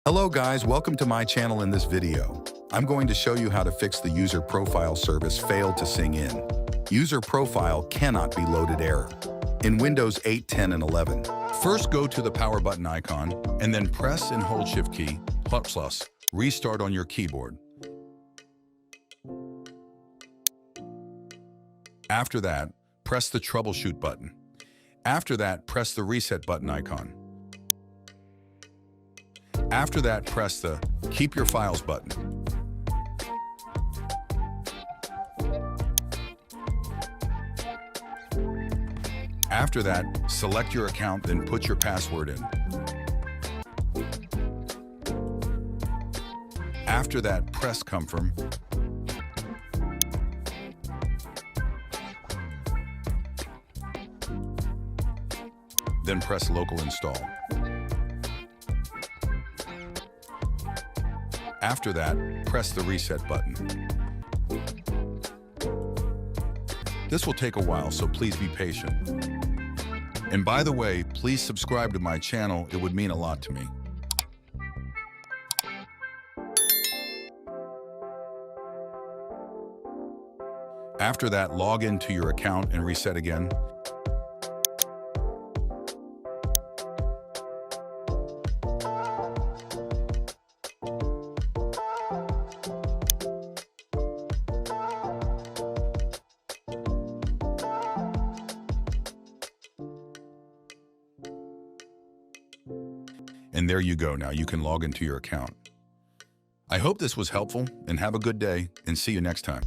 Hello guys, welcome to my channel. In this video, I'm going to show you how to fix the user profile service failed to sign in. User profile cannot be loaded error. In Windows 8, 10, and 11. First go to the power button icon and then press and hold Shift key, plus, restart on your keyboard. After that, press the troubleshoot button. After that, press the reset button icon. After that, press the Keep Your Files button. After that, select your account, then put your password in. After that, press Confirm. Then press Local Install. After that, press the reset button. This will take a while, so please be patient. And by the way, please subscribe to my channel. It would mean a lot to me. After that, log into your account and reset again. And there you go. Now you can log into your account. I hope this was helpful and have a good day and see you next time.